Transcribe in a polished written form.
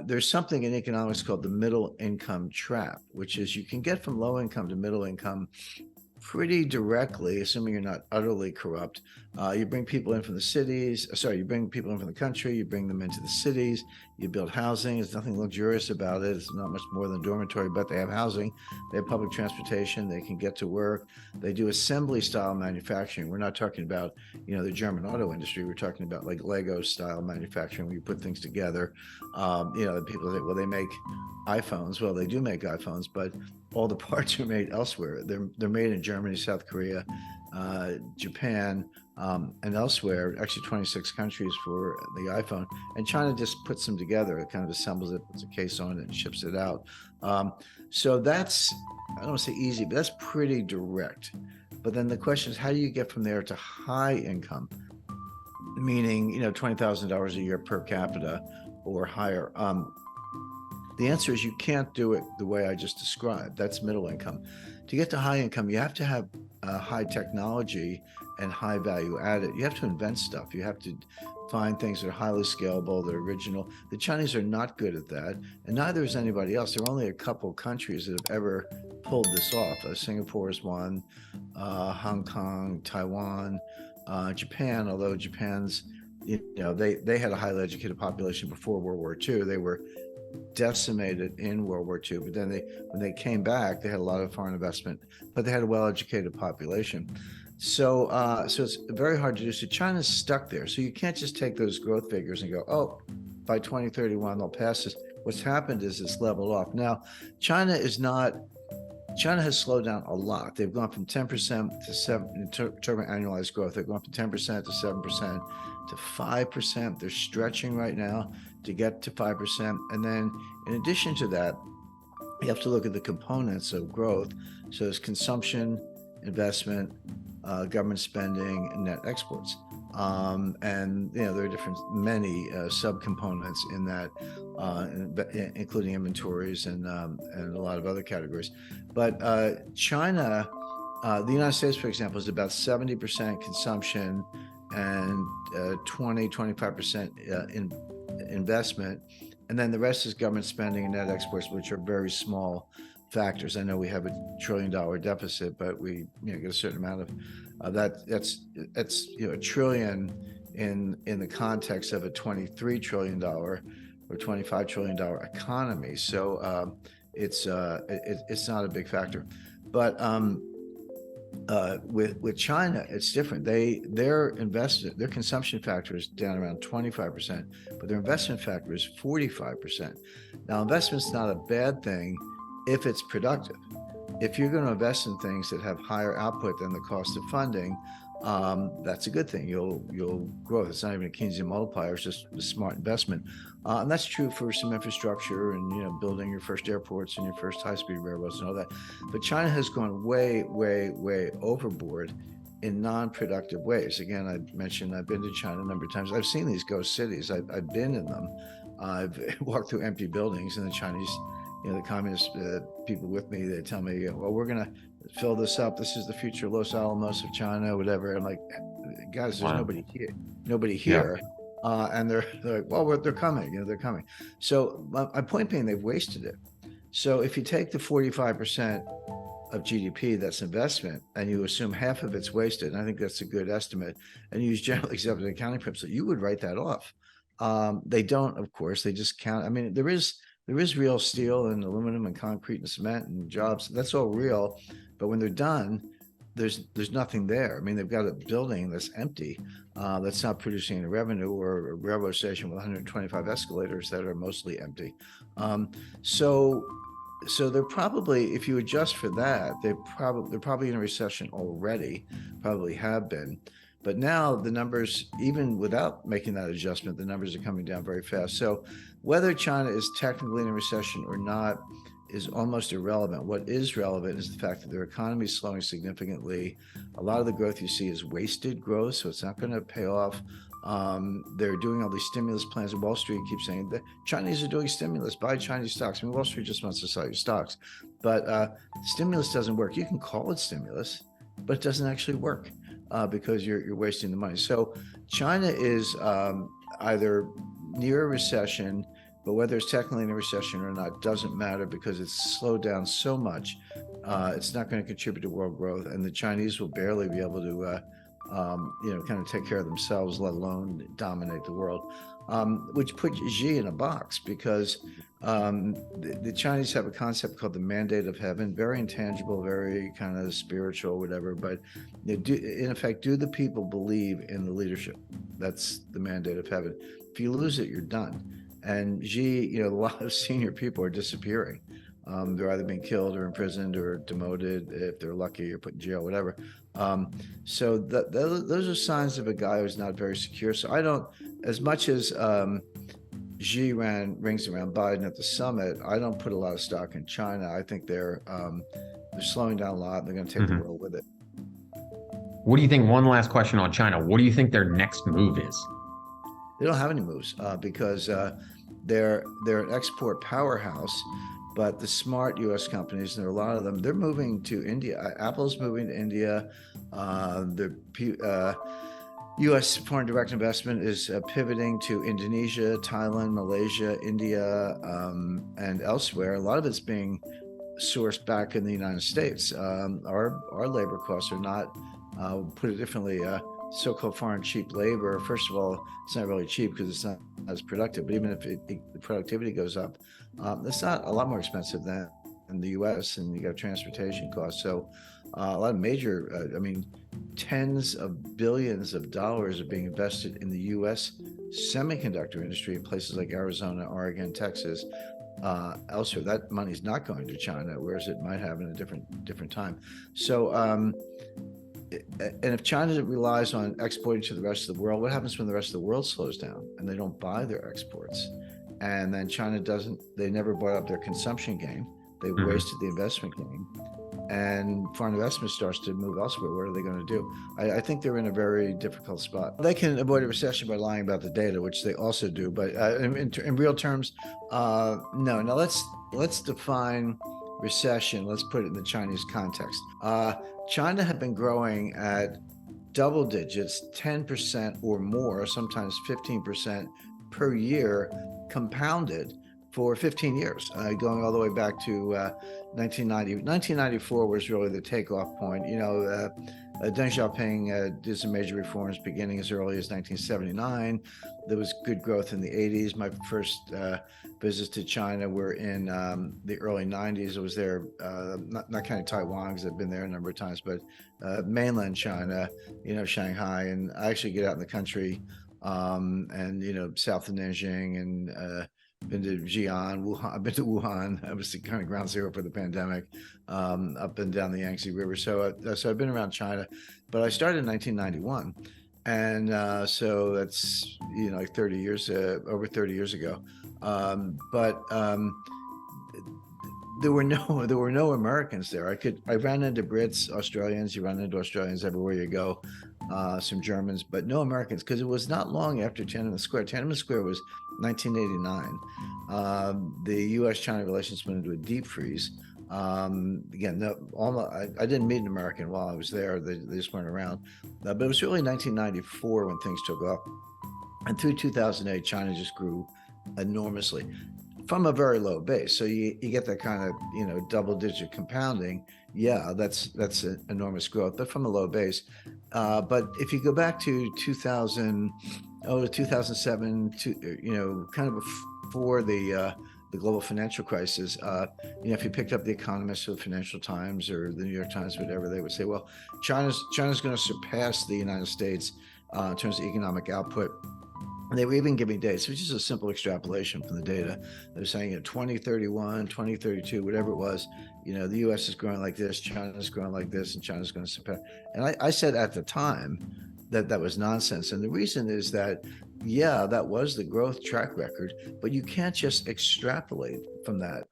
there's something in economics called the middle income trap, which is you can get from low income to middle income pretty directly, assuming you're not utterly corrupt. You bring people in from the cities, you bring people in from the country, you bring them into the cities, you build housing. There's nothing luxurious about it. It's not much more than a dormitory, but they have housing, they have public transportation, they can get to work. They do assembly style manufacturing. We're not talking about, the German auto industry. We're talking about like Lego style manufacturing where you put things together. People say, well, they make iPhones. Well, they do make iPhones, but all the parts are made elsewhere. They're made in Germany, South Korea, Japan, and elsewhere. Actually, 26 countries for the iPhone. And China just puts them together. It kind of assembles it, puts a case on it, and ships it out. So that's, I don't want to say easy, but that's pretty direct. But then the question is, how do you get from there to high income? Meaning, $20,000 a year per capita or higher. The answer is you can't do it the way I just described. That's middle income. To get to high income, you have to have high technology and high value added. You have to invent stuff. You have to find things that are highly scalable, that are original. The Chinese are not good at that, and neither is anybody else. There are only a couple countries that have ever pulled this off. Singapore is one, Hong Kong, Taiwan, Japan, although Japan's, they had a highly educated population before World War II. They were decimated in World War II, but then when they came back, they had a lot of foreign investment, but they had a well-educated population. So it's very hard to do. So China's stuck there. So you can't just take those growth figures and go, oh, by 2031 they'll pass this. What's happened is it's leveled off. Now, China has slowed down a lot. They've gone from 10% to 7% in terms of annualized growth. They've gone from 10% to 7% to 5%. They're stretching right now to get to 5%. And then in addition to that, you have to look at the components of growth. So there's consumption, investment, government spending, and net exports. And there are many subcomponents in that, including inventories and a lot of other categories. But China, the United States, for example, is about 70% consumption and 25% in investment, and then the rest is government spending and net exports, which are very small factors. I know we have $1 trillion deficit, but we get a certain amount of that. That's $1 trillion in the context of a $23 trillion or $25 trillion economy. So it's not a big factor, but with China, it's different. Their consumption factor is down around 25%, but their investment factor is 45%. Now, investment's not a bad thing if it's productive. If you're going to invest in things that have higher output than the cost of funding, that's a good thing. You'll grow. It's not even a Keynesian multiplier. It's just a smart investment, and that's true for some infrastructure and building your first airports and your first high-speed railroads and all that. But China has gone way, way, way overboard in non-productive ways. Again, I mentioned I've been to China a number of times. I've seen these ghost cities. I've been in them. I've walked through empty buildings, and the Chinese, the communist people with me, they tell me, well, we're going to fill this up. This is the future Los Alamos of China, whatever. I'm like, guys, there's nobody here. Yeah. And they're like, well, they're coming, they're coming. So my point being, they've wasted it. So if you take the 45% of GDP that's investment and you assume half of it's wasted, and I think that's a good estimate, and you use generally accepted accounting principles, you would write that off. They don't, of course, they just count. I mean, there is real steel and aluminum and concrete and cement and jobs. That's all real. But when they're done, there's nothing there. I mean, they've got a building that's empty, that's not producing any revenue, or a railroad station with 125 escalators that are mostly empty. So they're probably, if you adjust for that, they're probably in a recession already, probably have been. But now the numbers, even without making that adjustment, the numbers are coming down very fast. So whether China is technically in a recession or not is almost irrelevant. What is relevant is the fact that their economy is slowing significantly. A lot of the growth you see is wasted growth, so it's not going to pay off. They're doing all these stimulus plans, and Wall Street keeps saying the Chinese are doing stimulus, buy Chinese stocks. I mean, Wall Street just wants to sell you stocks, but stimulus doesn't work. You can call it stimulus, but it doesn't actually work. Because you're wasting the money. So China is either near a recession, But whether it's technically in a recession or not doesn't matter, because it's slowed down so much. It's not going to contribute to world growth, and the Chinese will barely be able to, kind of take care of themselves, let alone dominate the world. Which puts Xi in a box, because the Chinese have a concept called the mandate of heaven, very intangible, very kind of spiritual, whatever. But in effect, do the people believe in the leadership? That's the mandate of heaven. If you lose it, you're done. And Xi, a lot of senior people are disappearing. They're either being killed or imprisoned or demoted, if they're lucky, or put in jail, whatever. So those are signs of a guy who's not very secure. So I don't, as much as Xi ran rings around Biden at the summit, I don't put a lot of stock in China. I think they're slowing down a lot. And they're going to take the world with it. What do you think? One last question on China. What do you think their next move is? They don't have any moves because they're an export powerhouse. But the smart U.S. companies, and there are a lot of them, they're moving to India. Apple's moving to India. The U.S. foreign direct investment is pivoting to Indonesia, Thailand, Malaysia, India, and elsewhere. A lot of it's being sourced back in the United States. Our labor costs are not, put it differently, so-called foreign cheap labor. First of all, it's not really cheap because it's not as productive. But even if the productivity goes up, it's not a lot more expensive than in the U.S. And you got transportation costs. So a lot of major, tens of billions of dollars are being invested in the U.S. semiconductor industry in places like Arizona, Oregon, Texas, elsewhere. That money's not going to China, whereas it might have in a different time. So, and if China relies on exporting to the rest of the world, what happens when the rest of the world slows down and they don't buy their exports? And then China they never brought up their consumption game. They wasted the investment game, and foreign investment starts to move elsewhere. What are they going to do? I think they're in a very difficult spot. They can avoid a recession by lying about the data, which they also do. But in real terms, no. Now let's define recession. Let's put it in the Chinese context. China had been growing at double digits, 10% or more, sometimes 15% per year, compounded for 15 years, going all the way back to 1990. 1994 was really the takeoff point. Deng Xiaoping did some major reforms beginning as early as 1979. There was good growth in the 80s. My first visits to China were in the early 90s. I was there, not counting Taiwan, because I've been there a number of times, but mainland China, Shanghai. And I actually get out in the country and, south of Nanjing, and been to Xi'an, Wuhan. I've been to Wuhan. I was kind of ground zero for the pandemic, up and down the Yangtze River. So I've been around China, but I started in 1991. And so that's, like 30 years, over 30 years ago. But there were no Americans there. I ran into Brits, Australians. You run into Australians everywhere you go. Some Germans, but no Americans, because it was not long after Tiananmen Square. Tiananmen Square was 1989. The U.S.-China relations went into a deep freeze. Again, I didn't meet an American while I was there. They just weren't around. But it was really 1994 when things took off. And through 2008, China just grew enormously from a very low base. So you get that kind of, double-digit compounding. Yeah, that's an enormous growth, but from a low base. But if you go back to 2007, kind of before the global financial crisis, if you picked up the Economist or the Financial Times or the New York Times, whatever, they would say, well, China's going to surpass the United States in terms of economic output. And they were even giving dates, which is a simple extrapolation from the data. They were saying 2031, 2032, whatever it was, the U.S. is growing like this, China's growing like this, and China's going to surpass. And I said at the time that was nonsense. And the reason is that, yeah, that was the growth track record, but you can't just extrapolate from that.